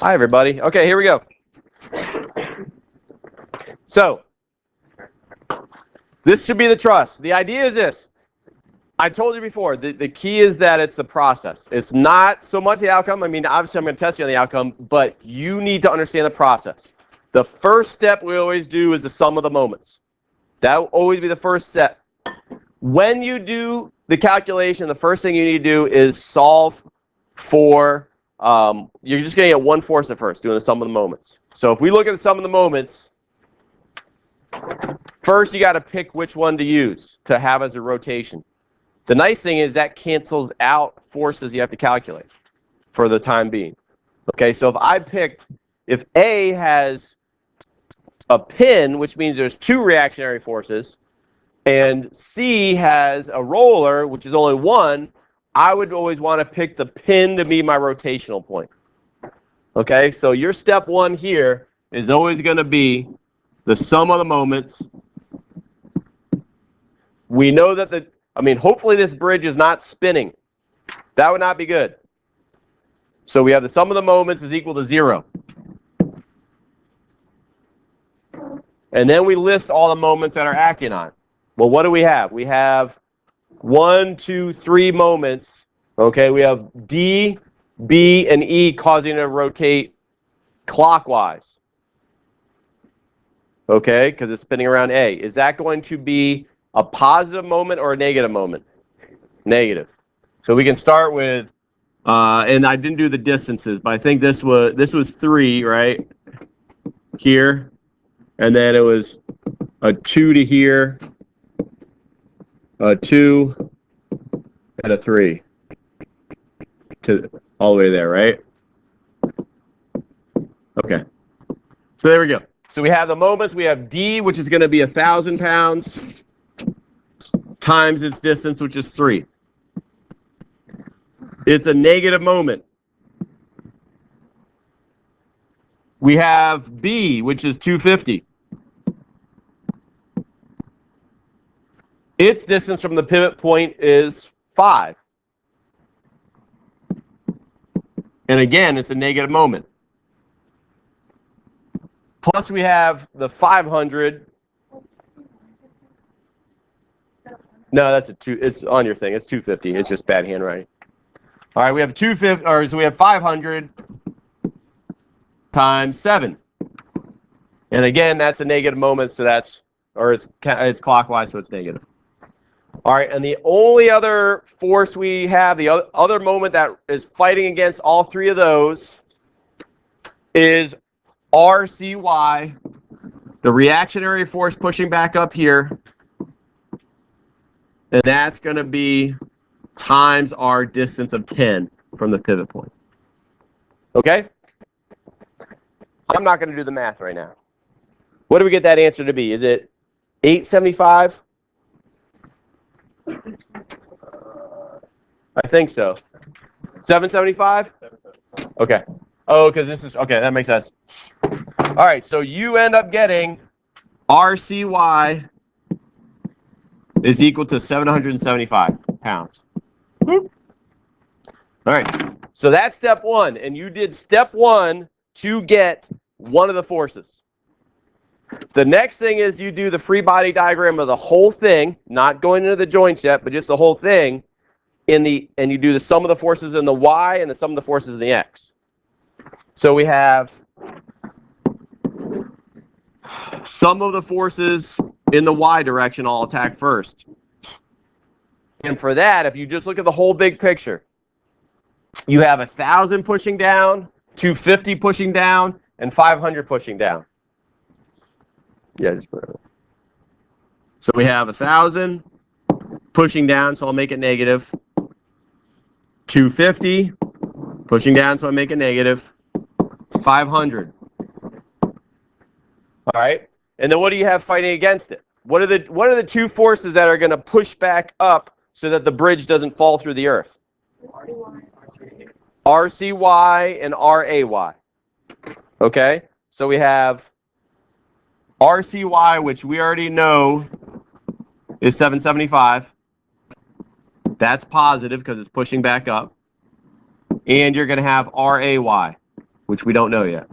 Hi, everybody. Okay, here we go. So, this should be the truss. The idea is this. I told you before, the key is that it's the process. It's not so much the outcome. I mean, obviously, I'm going to test you on the outcome, but you need to understand the process. The first step we always do is the sum of the moments. That will always be the first step. When you do the calculation, the first thing you need to do is solve for, you're just going to get one force at first, doing the sum of the moments. So if we look at the sum of the moments, first you got to pick which one to use to have as a rotation. The nice thing is that cancels out forces you have to calculate for the time being. Okay, so if A has a pin, which means there's two reactionary forces, and C has a roller, which is only one, I would always want to pick the pin to be my rotational point. Okay, so your step one here is always going to be the sum of the moments. We know that hopefully this bridge is not spinning. That would not be good. So we have the sum of the moments is equal to 0. And then we list all the moments that are acting on. Well, what do we have? We have 1, 2, 3 moments. Okay, we have D, B, and E causing it to rotate clockwise. Okay, because it's spinning around A. Is that going to be a positive moment or a negative moment? Negative. So we can start with, and I didn't do the distances, but I think this was 3, right? Here. And then it was a 2 to here, a 2, and a 3 to all the way there, right? Okay. So there we go. So we have the moments. We have D, which is going to be 1,000 pounds, times its distance, which is 3. It's a negative moment. We have B, which is 250. Its distance from the pivot point is 5. And again, it's a negative moment. Plus we have the 500. No, that's a 2. It's on your thing. It's 250. It's just bad handwriting. All right, we have 250, so we have 500 times 7. And again, that's a negative moment, so it's clockwise, so it's negative. All right, and the only other force we have, the other moment that is fighting against all three of those is RCY, the reactionary force pushing back up here. And that's going to be times our distance of 10 from the pivot point. Okay? I'm not going to do the math right now. What do we get that answer to be? Is it 875? I think so. 775? Okay. Oh, because this is, okay, that makes sense. All right, so you end up getting RCY is equal to 775 pounds. All right, so that's step one, and you did step one to get one of the forces. The next thing is you do the free body diagram of the whole thing, not going into the joints yet, but just the whole thing, and you do the sum of the forces in the Y and the sum of the forces in the X. So we have sum of the forces in the Y direction I'll attack first. And for that, if you just look at the whole big picture, you have 1,000 pushing down, 250 pushing down, and 500 pushing down. Yeah, just put it. So we have 1,000 pushing down, so I'll make it negative. 250 pushing down, so I make it negative. 500. All right, and then what do you have fighting against it? What are the two forces that are going to push back up so that the bridge doesn't fall through the earth? RCY and RAY. Okay, so we have RCY, which we already know is 775. That's positive because it's pushing back up. And you're going to have RAY. which we don't know yet.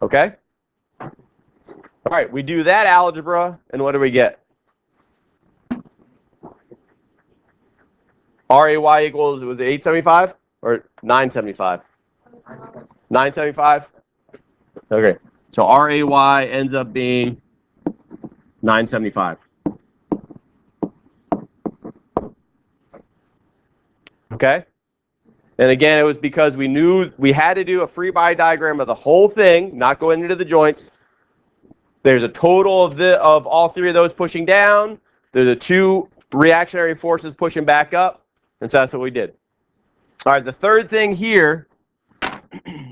Okay? All right, we do that algebra, and what do we get? RAY equals, was it 875 or 975? 975? Okay, so RAY ends up being 975. Okay? And again, it was because we knew we had to do a free body diagram of the whole thing, not going into the joints. There's a total of all three of those pushing down. There's the two reactionary forces pushing back up. And so that's what we did. All right, the third thing here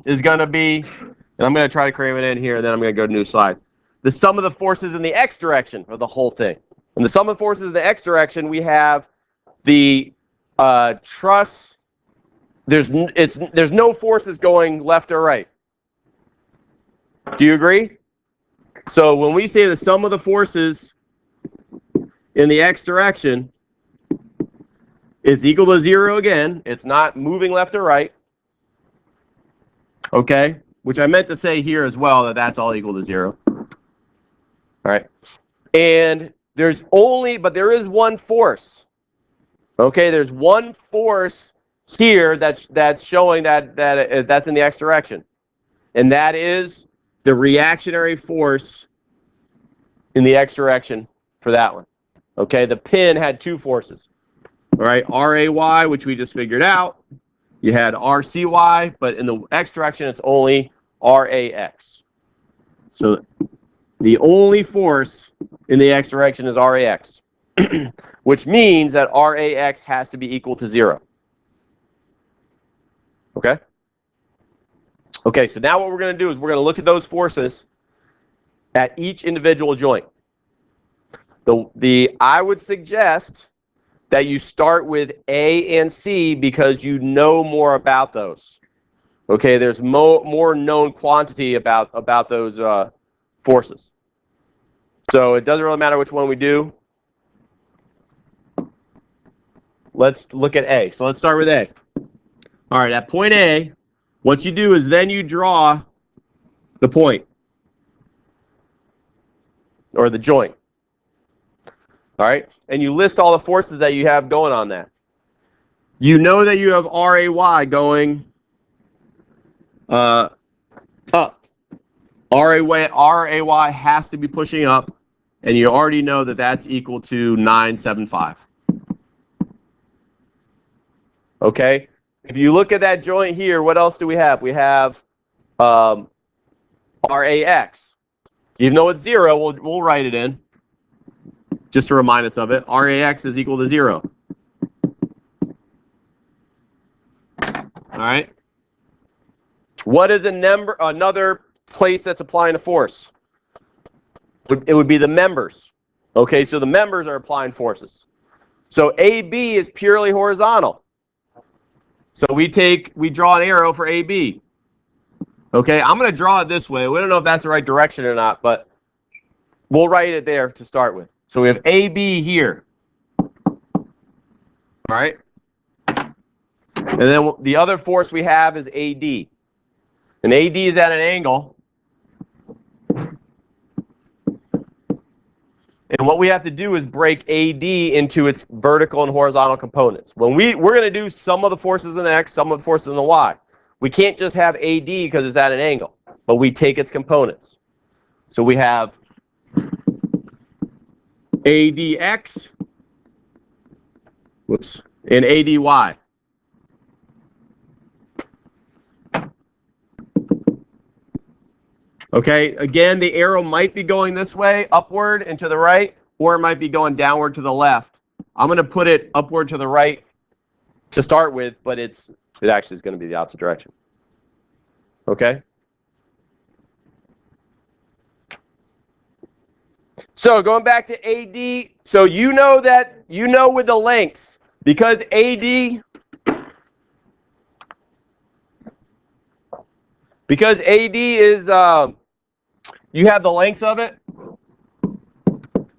is going to be, and I'm going to try to cram it in here, and then I'm going to go to a new slide. The sum of the forces in the x direction of the whole thing. And the sum of the forces in the x direction, we have the truss. There's no forces going left or right. Do you agree? So when we say the sum of the forces in the x direction, it's equal to 0 again. It's not moving left or right. Okay? Which I meant to say here as well, that that's all equal to 0. All right? And there's but there is one force. Okay? There's one force here that's showing that's in the x direction. And that is the reactionary force in the x direction for that one. Okay, the pin had two forces. All right, RAY, which we just figured out. You had RCY, but in the x direction, it's only RAX. So the only force in the x direction is RAX, which means that RAX has to be equal to 0. Okay? Okay, so now what we're going to do is we're going to look at those forces at each individual joint. I would suggest that you start with A and C because you know more about those. Okay, there's more known quantity about those forces. So it doesn't really matter which one we do. Let's look at A. So let's start with A. All right, at point A, what you do is then you draw the point or the joint. All right, and you list all the forces that you have going on that. You know that you have RAY going up. RAY has to be pushing up, and you already know that that's equal to 975. Okay, if you look at that joint here, what else do we have? We have RAX. Even though it's 0, we'll write it in, just to remind us of it. RAX is equal to 0. All right. What is another place that's applying a force? It would be the members. Okay, so the members are applying forces. So AB is purely horizontal. So we draw an arrow for AB. Okay, I'm going to draw it this way. We don't know if that's the right direction or not, but we'll write it there to start with. So we have AB here. All right. And then the other force we have is AD. And AD is at an angle. And what we have to do is break AD into its vertical and horizontal components. When we're going to do some of the forces in the X, some of the forces in the Y. We can't just have AD because it's at an angle, but we take its components. So we have ADX, and ADY. Okay, again, the arrow might be going this way, upward and to the right, or it might be going downward to the left. I'm going to put it upward to the right to start with, but it actually is going to be the opposite direction. Okay? So going back to AD, so you know with the lengths, because AD is, you have the lengths of it,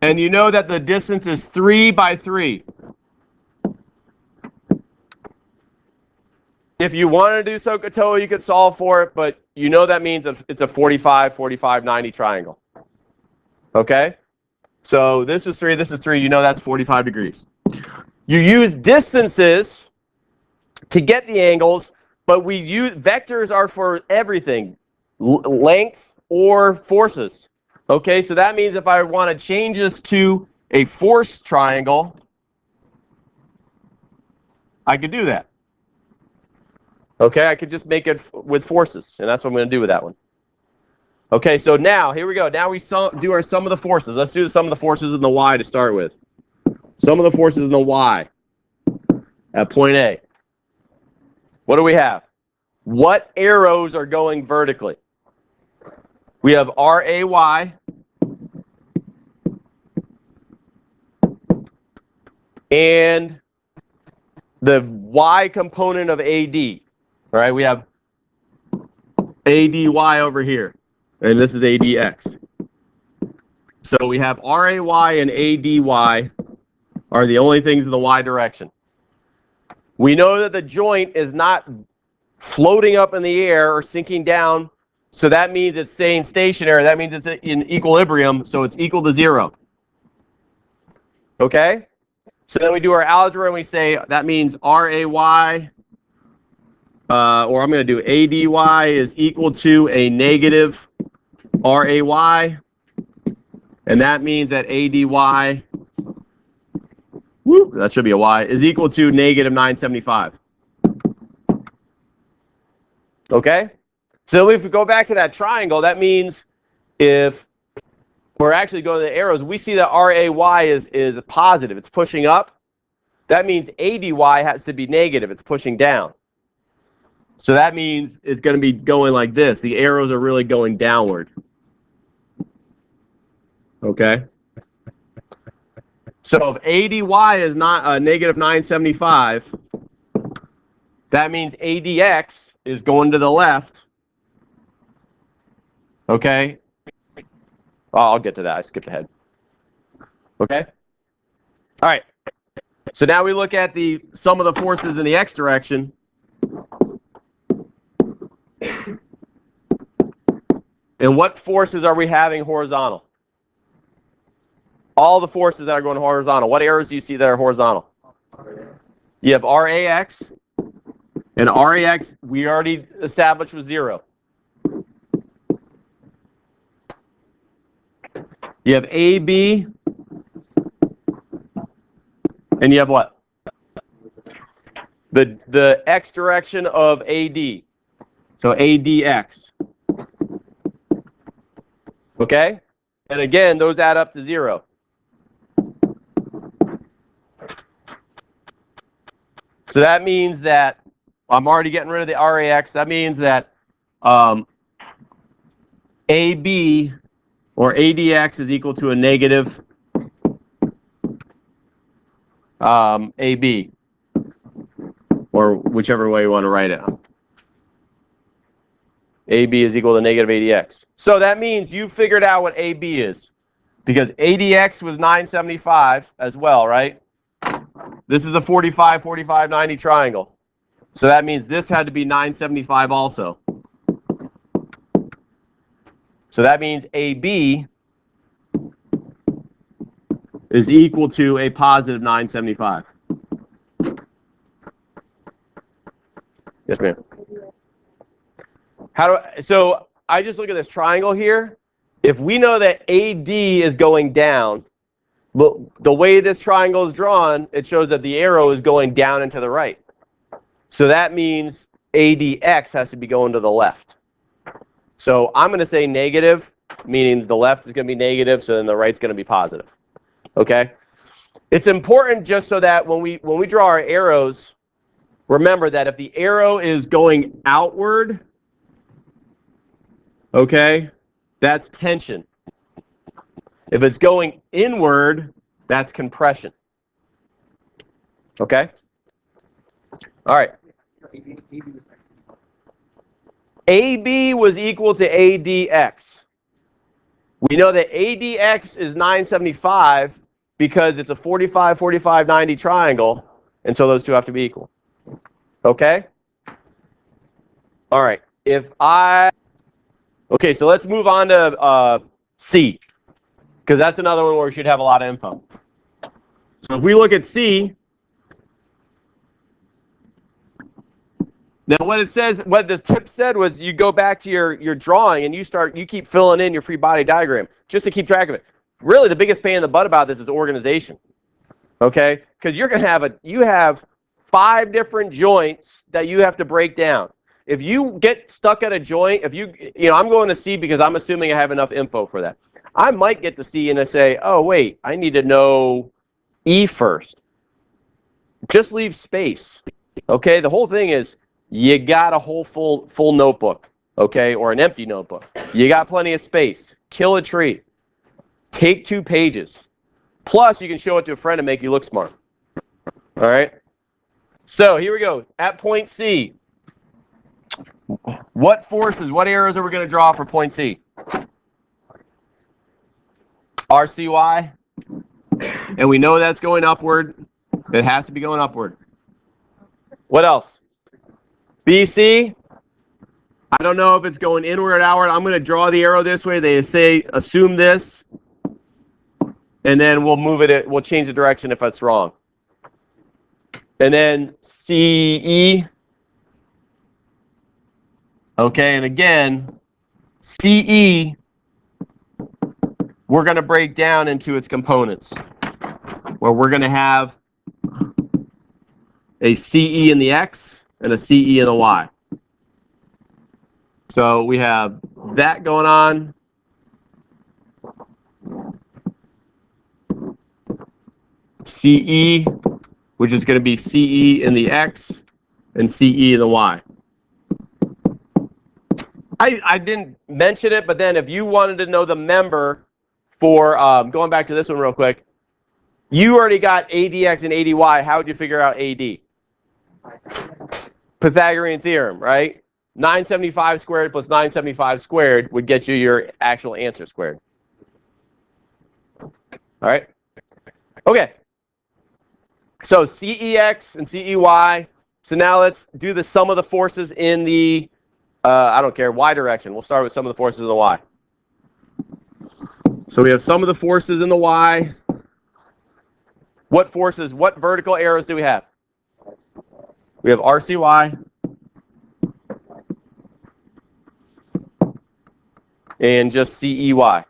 and you know that the distance is 3 by 3. If you want to do SOHCAHTOA, you could solve for it, but you know that means it's a 45, 45, 90 triangle. Okay? So this is 3, this is 3. You know that's 45 degrees. You use distances to get the angles, but we use vectors are for everything, length or forces. Okay, so that means if I want to change this to a force triangle, I could do that. Okay, I could just make it with forces, and that's what I'm going to do with that one. Okay, so now, here we go. Now we do our sum of the forces. Let's do the sum of the forces in the y to start with. Sum of the forces in the y at point A. What do we have? What arrows are going vertically? We have RAY and the y component of AD. All right, we have ADY over here, and this is ADX. So we have RAY and ADY are the only things in the y direction. We know that the joint is not floating up in the air or sinking down, so that means it's staying stationary. That means it's in equilibrium, so it's equal to 0. Okay? So then we do our algebra and we say that means RAY, or I'm going to do ADY is equal to a negative RAY, and that means that ADY, that should be a Y, is equal to negative 975. Okay? So if we go back to that triangle, that means if we're actually going to the arrows, we see that RAY is positive. It's pushing up. That means ADY has to be negative. It's pushing down. So that means it's going to be going like this. The arrows are really going downward. Okay? So if ADY is not negative 975, that means ADX is going to the left. Okay? Oh, I'll get to that. I skipped ahead. Okay? All right. So now we look at the sum of the forces in the x direction. And what forces are we having horizontal? All the forces that are going horizontal. What arrows do you see that are horizontal? You have RAX. And RAX, we already established was 0. You have AB. And you have what? The x direction of AD. So ADX. Okay? And again, those add up to 0. So that means that I'm already getting rid of the RAX. That means that AB or ADX is equal to a negative AB, or whichever way you want to write it. AB is equal to negative ADX. So that means you figured out what AB is, because ADX was 975 as well, right? This is the 45, 45, 90 triangle. So that means this had to be 975 also. So that means AB is equal to a positive 975. Yes, ma'am. So I just look at this triangle here. If we know that AD is going down, the way this triangle is drawn, it shows that the arrow is going down and to the right. So that means ADX has to be going to the left. So I'm going to say negative, meaning the left is going to be negative, so then the right's going to be positive. Okay? It's important just so that when we draw our arrows, remember that if the arrow is going outward, okay, that's tension. If it's going inward, that's compression. Okay? All right. AB was equal to ADX. We know that ADX is 975 because it's a 45, 45, 90 triangle, and so those two have to be equal. Okay? All right. Okay, so let's move on to C, because that's another one where we should have a lot of info. So if we look at C, now what it says, what the tip said was you go back to your drawing and you keep filling in your free body diagram just to keep track of it. Really, the biggest pain in the butt about this is organization. Okay, because you're gonna have you have 5 different joints that you have to break down. If you get stuck at a joint, I'm going to C because I'm assuming I have enough info for that. I might get to C and I say, oh wait, I need to know E first. Just leave space. Okay, the whole thing is you got a whole full notebook, okay, or an empty notebook. You got plenty of space. Kill a tree. Take 2 pages. Plus, you can show it to a friend and make you look smart. All right? So, here we go. At point C, what arrows are we going to draw for point C? RCY. And we know that's going upward. It has to be going upward. What else? BC. I don't know if it's going inward or outward. I'm going to draw the arrow this way. They say assume this. And then we'll move it. We'll change the direction if that's wrong. And then CE. Okay, and again, CE, we're going to break down into its components, where we're going to have a CE in the X and a CE in the Y. So we have that going on. CE, which is going to be CE in the X and CE in the Y. I didn't mention it, but then if you wanted to know the member for, going back to this one real quick, you already got ADX and ADY. How would you figure out AD? Pythagorean theorem, right? 975 squared plus 975 squared would get you your actual answer squared. All right? Okay. So CEX and CEY. So now let's do the sum of the forces in the, I don't care, Y direction. We'll start with sum of the forces in the Y. So we have sum of the forces in the Y. What forces, what vertical arrows do we have? We have RCY and just CEY.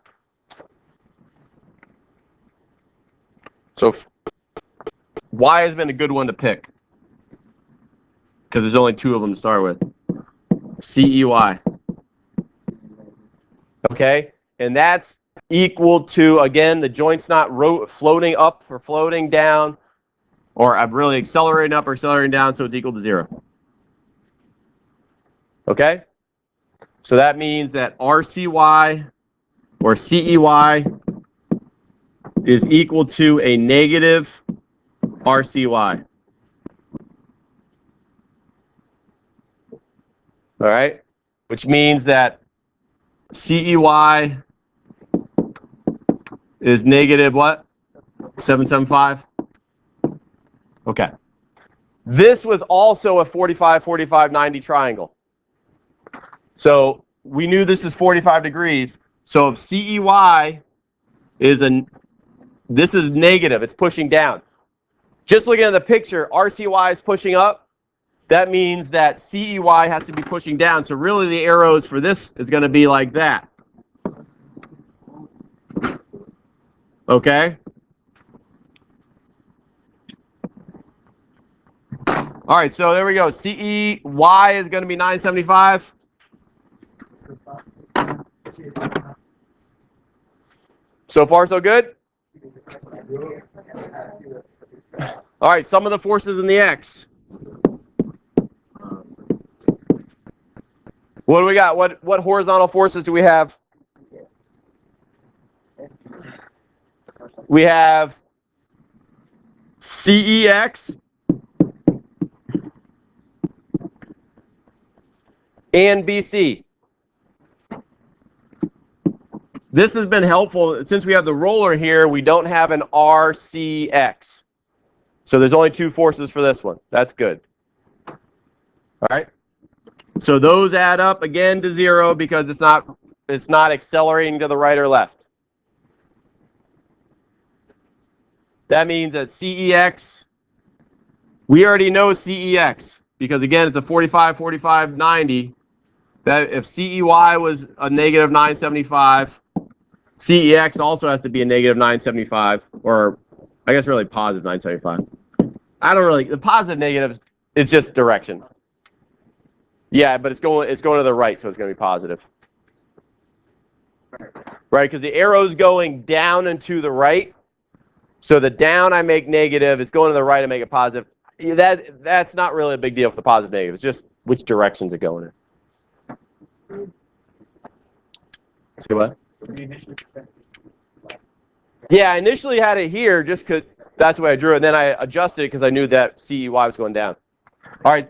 So Y has been a good one to pick because there's only 2 of them to start with. CEY. Okay, and that's equal to, again, the joint's not floating up or floating down, or I'm really accelerating up or accelerating down, so it's equal to 0. Okay, so that means that RCY or CEY is equal to a negative RCY. All right, which means that CEY is negative what? 775? Okay. This was also a 45, 45, 90 triangle. So we knew this is 45 degrees. So if CEY is this is negative, it's pushing down. Just looking at the picture, RCY is pushing up. That means that CEY has to be pushing down. So really the arrows for this is going to be like that. Okay? All right, so there we go. CEY is going to be 975. So far, so good? All right, sum of the forces in the X. What do we got? What horizontal forces do we have? We have CEX and BC. This has been helpful. Since we have the roller here, we don't have an RCX. So there's only 2 forces for this one. That's good. All right. So those add up again to 0 because it's not accelerating to the right or left. That means that CEX, we already know CEX because again it's a 45, 45, 90. That if CEY was a negative 975, CEX also has to be a negative 975, or I guess really positive 975. The positive negatives, it's just direction. Yeah, but it's going to the right, so it's going to be positive. Right, because the arrow's going down and to the right. So the down I make negative, it's going to the right I make it positive. That's not really a big deal for the positive negative. It's just which directions it going in. Say what? Yeah, I initially had it here just because that's the way I drew it. And then I adjusted it because I knew that CEY was going down. All right.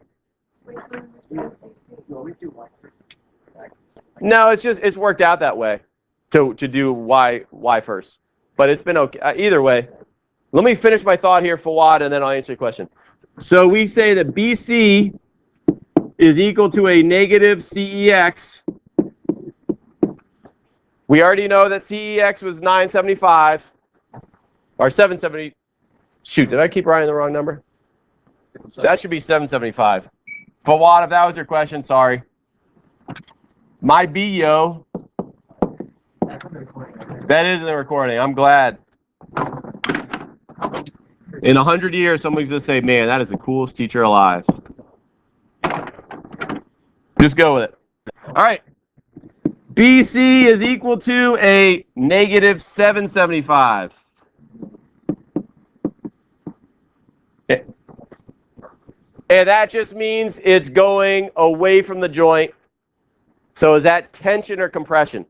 No, it's worked out that way to do y first. But it's been okay. Either way, let me finish my thought here, Fawad, and then I'll answer your question. So we say that BC is equal to a negative CEX. We already know that CEX was 975 or 770. Shoot, did I keep writing the wrong number? That should be 775. Fawad, if that was your question, sorry. My B-yo. That is in the recording. I'm glad. In 100 years, someone's going to say, man, that is the coolest teacher alive. Just go with it. All right. BC is equal to a negative 775. And that just means it's going away from the joint. So is that tension or compression?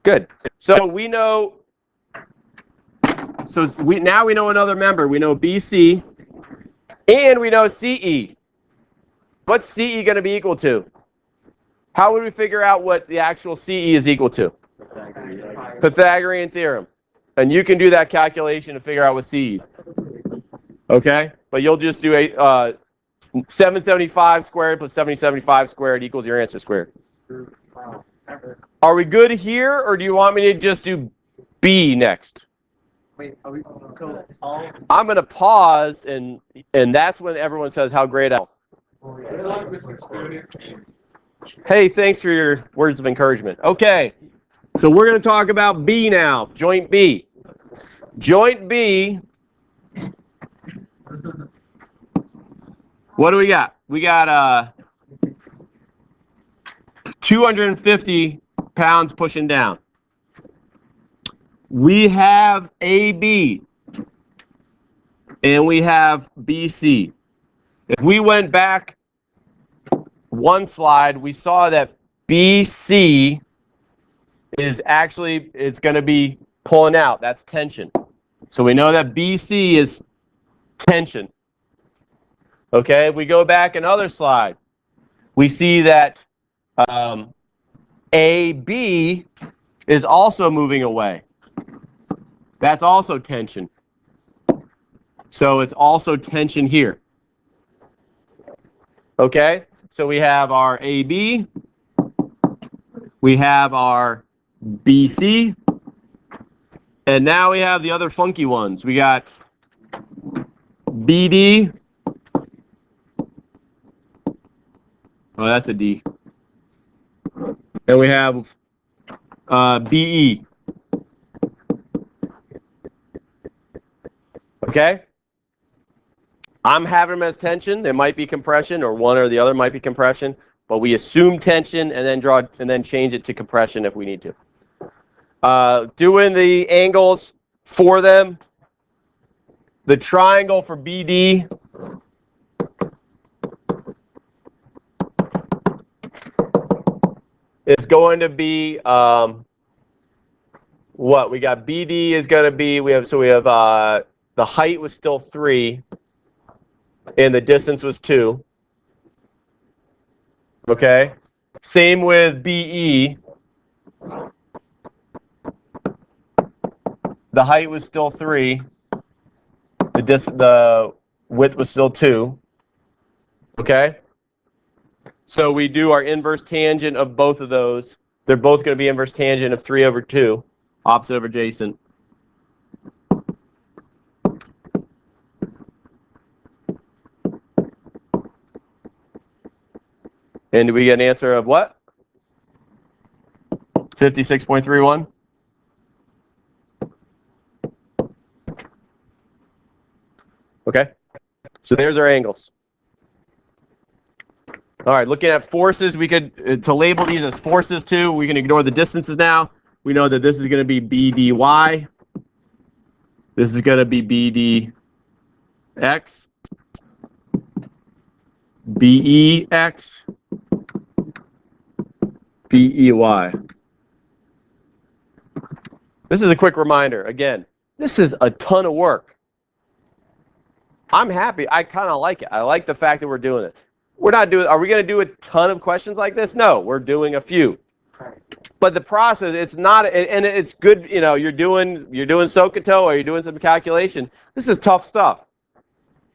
Good. So we know. So now we know another member. We know BC, and we know CE. What's CE going to be equal to? How would we figure out what the actual CE is equal to? Pythagorean theorem. And you can do that calculation to figure out what CE is. Okay? But you'll just do a 775 squared plus 775 squared equals your answer squared. Are we good here, or do you want me to just do B next? Wait, are we I'm going to pause, and that's when everyone says how great I am. Hey, thanks for your words of encouragement. Okay, so we're going to talk about B now, joint B. Joint B, what do we got? We got 250 pounds pushing down. We have AB, and we have BC. If we went back one slide, we saw that BC is actually, it's going to be pulling out. That's tension. So we know that BC is tension. Okay, if we go back another slide, we see that AB is also moving away. That's also tension. So it's also tension here. Okay, so we have our AB, we have our BC, and now we have the other funky ones. We got BD. Oh, that's a D. And we have BE. Okay? I'm having them as tension. There might be compression, or one or the other might be compression, but we assume tension and then change it to compression if we need to. Doing the angles for them. The triangle for BD is going to be what we got. BD is going to be the height was still 3 and the distance was 2. Okay, same with BE. The height was still 3. The width was still 2. Okay, So we do our inverse tangent of both of those. They're both going to be inverse tangent of 3 over 2, opposite over adjacent. And do we get an answer of what? 56.31? Okay, so there's our angles. All right, looking at forces, we could, to label these as forces too, we can ignore the distances now. We know that this is going to be BDY. This is going to be BDX. BEX. BEY. This is a quick reminder. Again, this is a ton of work. I'm happy. I kind of like it. I like the fact that we're doing it. We're not doing. Are we going to do a ton of questions like this? No, we're doing a few. But the process, it's not, and it's good. You know, you're doing SOHCAHTOA, or you're doing some calculation. This is tough stuff.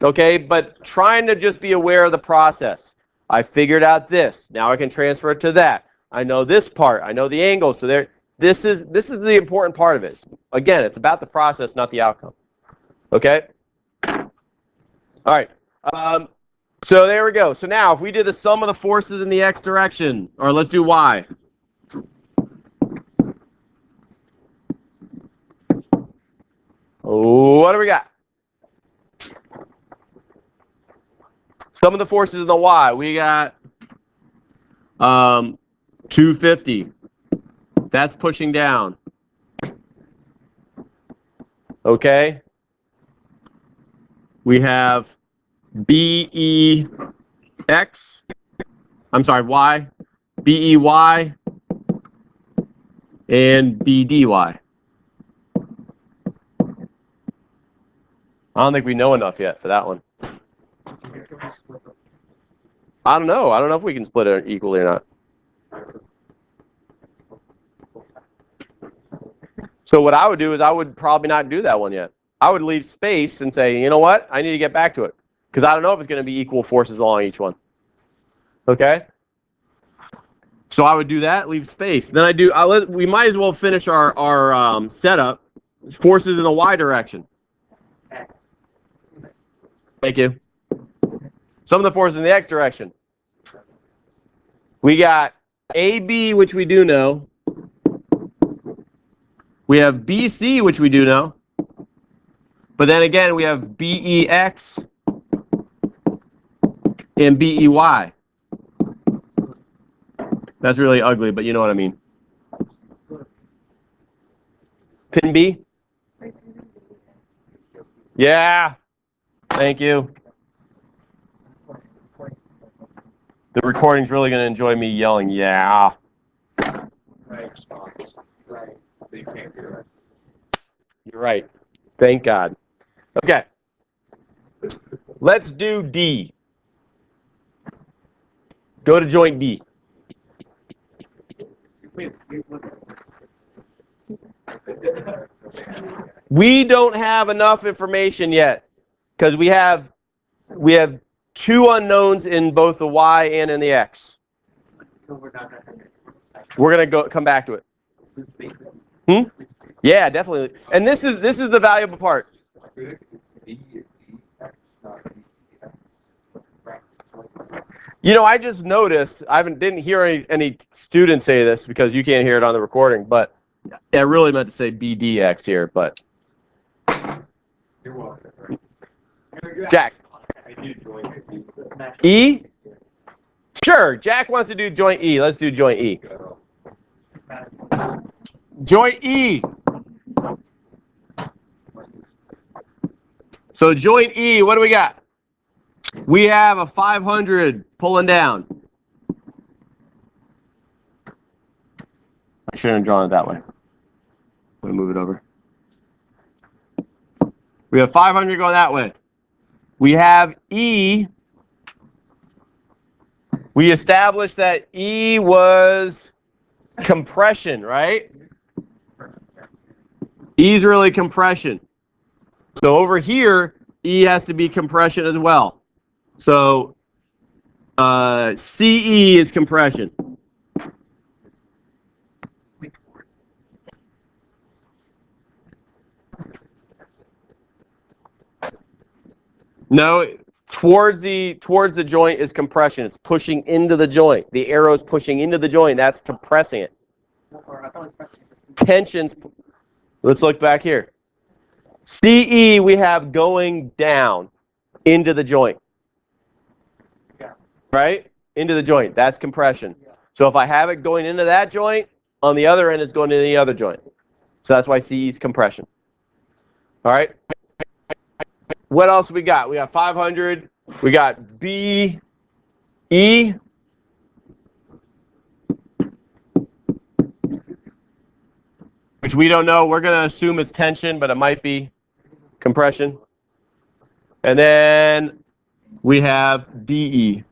Okay, but trying to just be aware of the process. I figured out this. Now I can transfer it to that. I know this part. I know the angles. So there. This is the important part of it. Again, it's about the process, not the outcome. Okay. All right. So there we go. So now, if we did the sum of the forces in the x direction, or let's do y. What do we got? Sum of the forces in the y. We got 250. That's pushing down. Okay. We have BEX. I'm sorry, Y. BEY. And BDY. I don't think we know enough yet for that one. I don't know. I don't know if we can split it equally or not. So what I would do is I would probably not do that one yet. I would leave space and say, you know what? I need to get back to it. Because I don't know if it's going to be equal forces along each one. Okay? So I would do that, leave space. Then we might as well finish our setup. Forces in the y direction. Thank you. Some of the forces in the x direction. We got AB, which we do know. We have BC, which we do know. But then again, we have BEX and BEY. That's really ugly, but you know what I mean. Pin B? Yeah. Thank you. The recording's really going to enjoy me yelling, yeah. You're right. Thank God. Okay. Let's do D. Go to joint D. We don't have enough information yet because we have 2 unknowns in both the y and in the x. We're going to come back to it. Yeah, definitely. And this is the valuable part. You know, I just noticed, didn't hear any students say this because you can't hear it on the recording, but I really meant to say BDX here, but. You're welcome. Jack. E? Sure, Jack wants to do joint E. Let's do joint E. Joint E. So joint E, what do we got? We have a 500 pulling down. I shouldn't have drawn it that way. I'm going to move it over. We have 500 going that way. We have E. We established that E was compression, right? E is really compression. So over here, E has to be compression as well. So CE is compression. No, towards the joint is compression. It's pushing into the joint. The arrow is pushing into the joint. That's compressing it. Tensions. Let's look back here. CE we have going down into the joint. Right? Into the joint. That's compression. So if I have it going into that joint, on the other end it's going into the other joint. So that's why CE is compression. All right? What else we got? We got 500. We got BE. Which we don't know. We're going to assume it's tension, but it might be compression. And then we have DE.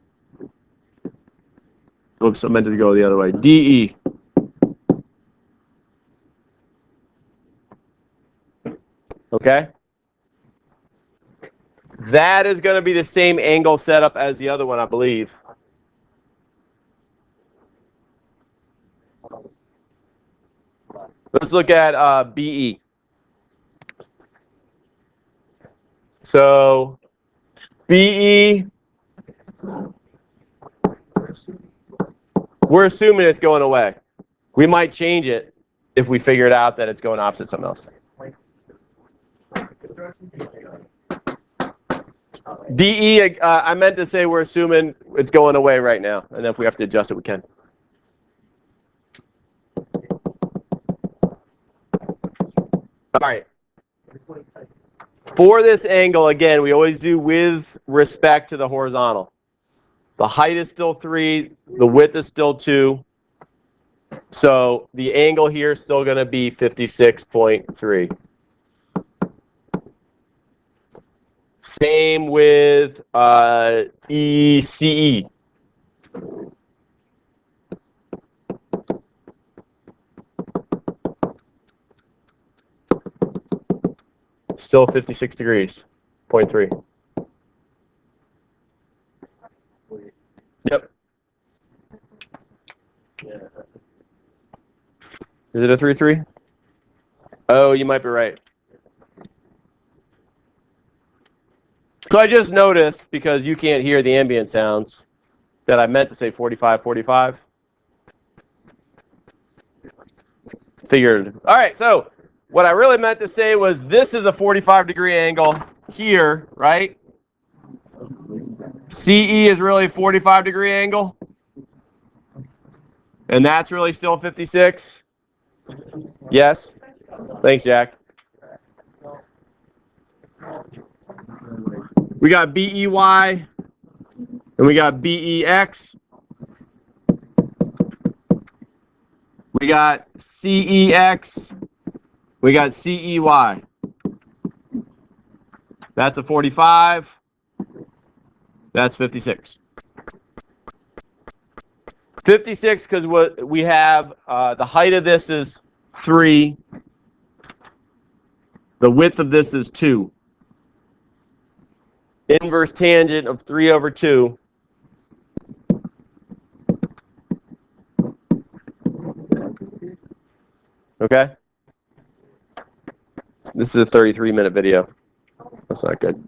Oops, I meant to go the other way. DE. Okay? That is going to be the same angle setup as the other one, I believe. Let's look at BE. So BE, we're assuming it's going away. We might change it if we figured out that it's going opposite something else. DE, I meant to say we're assuming it's going away right now, and if we have to adjust it, we can. All right. For this angle, again, we always do with respect to the horizontal. The height is still 3, the width is still 2. So the angle here is still going to be 56.3. Same with ECE. Still 56 degrees, 0.3. Yep. Is it a 3-3? Oh, you might be right. So I just noticed, because you can't hear the ambient sounds, that I meant to say 45, 45. Figured. All right, so what I really meant to say was this is a 45-degree angle here, right? CE is really a 45-degree angle. And that's really still 56? Yes? Thanks, Jack. We got BEY, and we got BEX. We got CEX. We got CEY. That's a 45. That's 56. 56 because what we have, the height of this is 3. The width of this is 2. Inverse tangent of 3 over 2. Okay? This is a 33-minute video. That's not good.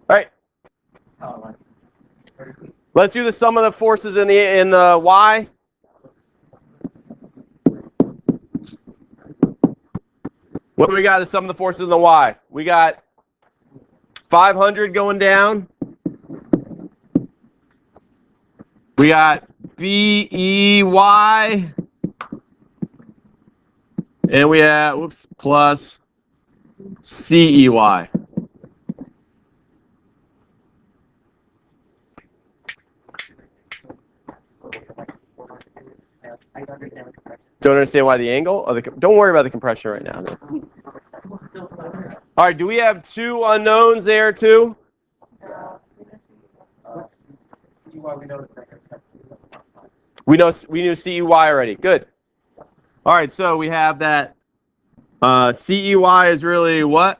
All right. Let's do the sum of the forces in the Y. What do we got? The sum of the forces in the Y. We got 500 going down. We got BEY. And we have, plus CEY. Don't understand why the angle? Or don't worry about the compression right now. All right, do we have 2 unknowns there too? We knew CEY already. Good. All right, so we have that CEY is really what?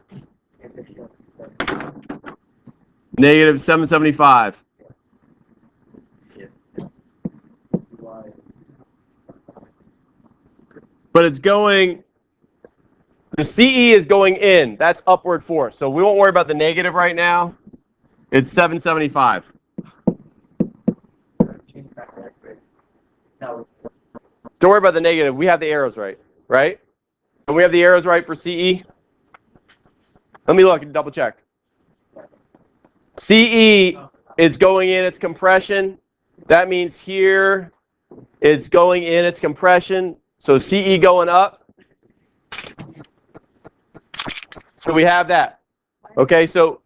Negative 775. But it's going, the CE is going in. That's upward force. So we won't worry about the negative right now. It's 775. Don't worry about the negative. We have the arrows right, right? And we have the arrows right for CE. Let me look and double check. CE, it's going in its compression. That means here it's going in its compression. So CE going up. So we have that. Okay, so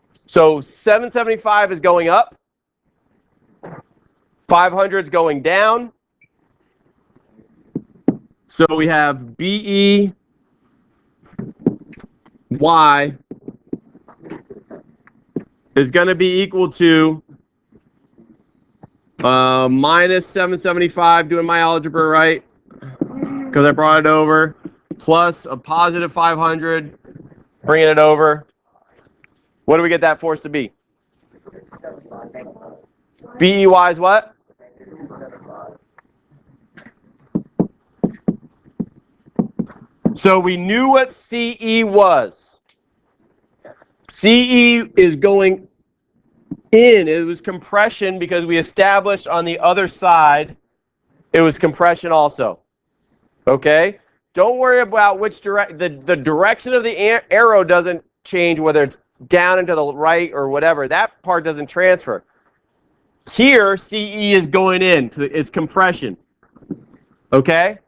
775 is going up. 500 is going down. So we have BEY is going to be equal to minus 775, doing my algebra right, because I brought it over, plus a positive 500, bringing it over. What do we get that force to be? BEY is what? So we knew what CE was. CE is going in. It was compression because we established on the other side it was compression also. Okay? Don't worry about which direction. The direction of the arrow doesn't change, whether it's down and to the right or whatever. That part doesn't transfer. Here, CE is going in. It's compression. Okay?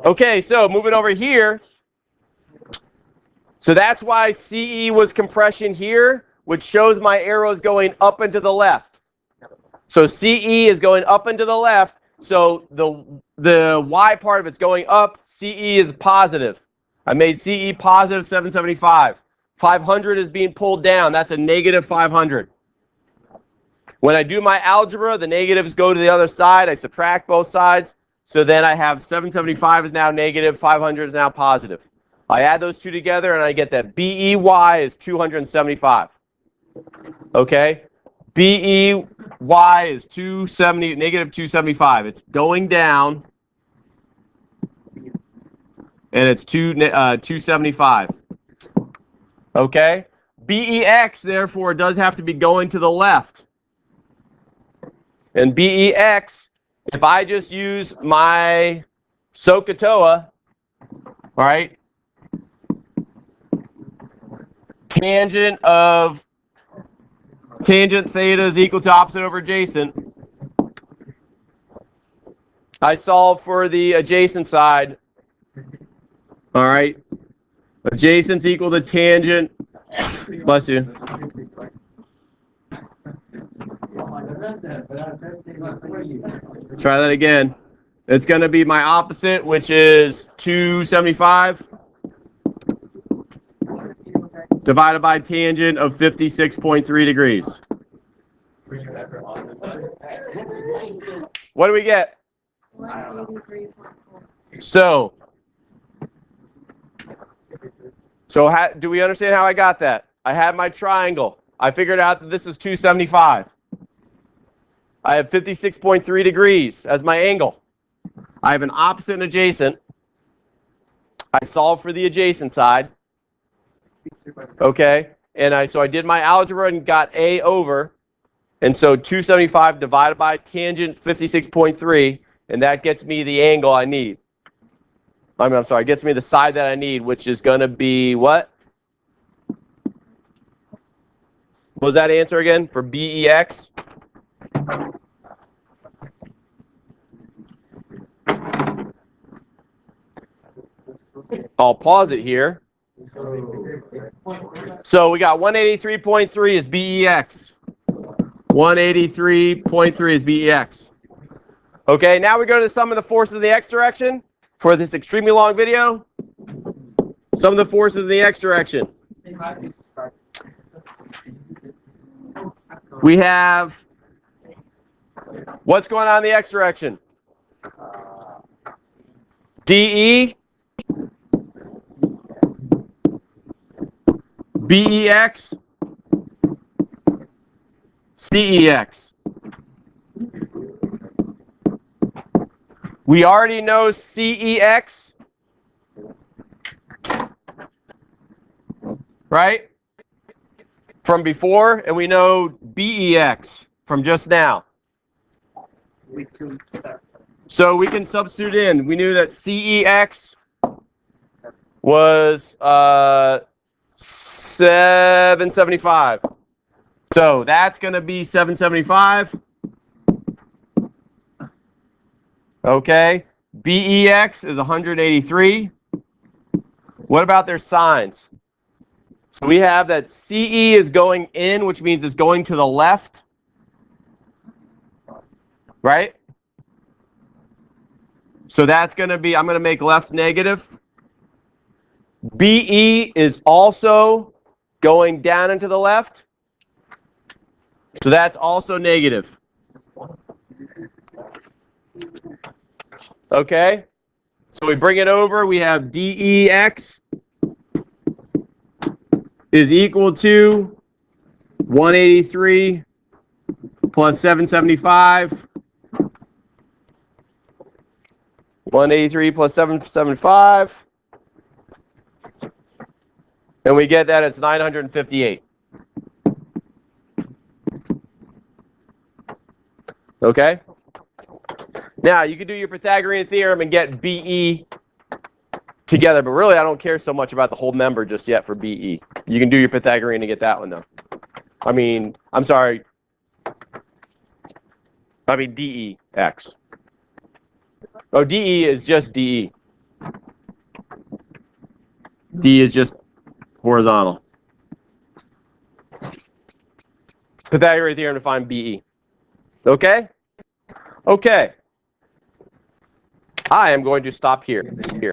Okay, so moving over here. So that's why CE was compression here, which shows my arrows going up and to the left. So CE is going up and to the left. So the Y part of it's going up. CE is positive. I made CE positive 775. 500 is being pulled down. That's a negative 500. When I do my algebra, the negatives go to the other side. I subtract both sides. So then I have 775 is now negative, 500 is now positive. I add those two together and I get that BEY is 275. Okay? BEY is 270, negative 275. It's going down and it's 275. Okay? BEX, therefore, does have to be going to the left. And BEX, if I just use my SOHCAHTOA, all right, tangent theta is equal to opposite over adjacent. I solve for the adjacent side. All right, adjacent's equal to tangent. Bless you. Try that again. It's going to be my opposite, which is 275 divided by tangent of 56.3 degrees. What do we get? So do we understand how I got that? I had my triangle. I figured out that this is 275. I have 56.3 degrees as my angle. I have an opposite and adjacent. I solved for the adjacent side. Okay, and so I did my algebra and got A over. And so 275 divided by tangent 56.3, and that gets me the angle I need. I'm sorry, it gets me the side that I need, which is going to be what? What was that answer again for BEX? I'll pause it here. So we got 183.3 is BEX. 183.3 is BEX. Okay, now we go to the sum of the forces in the x direction for this extremely long video. Sum of the forces in the x direction. We have, what's going on in the x direction? DE BEX, CEX. We already know CEX, right? From before, and we know BEX from just now. So we can substitute in. We knew that CEX was 775. So that's going to be 775. Okay. BEX is 183. What about their signs? So we have that CE is going in, which means it's going to the left. Right? So that's going to be, I'm going to make left negative. BE is also going down and to the left. So that's also negative. Okay? So we bring it over, we have DEX is equal to 183 plus 775. 183 plus 775. And we get that it's 958. Okay? Now, you could do your Pythagorean theorem and get BE together, but really I don't care so much about the whole member just yet for BE. You can do your Pythagorean to get that one, though. I mean, I'm sorry. I mean DEX. Oh, DE is just DE. D is just horizontal. Pythagorean theorem to find BE. Okay? Okay. I am going to stop here.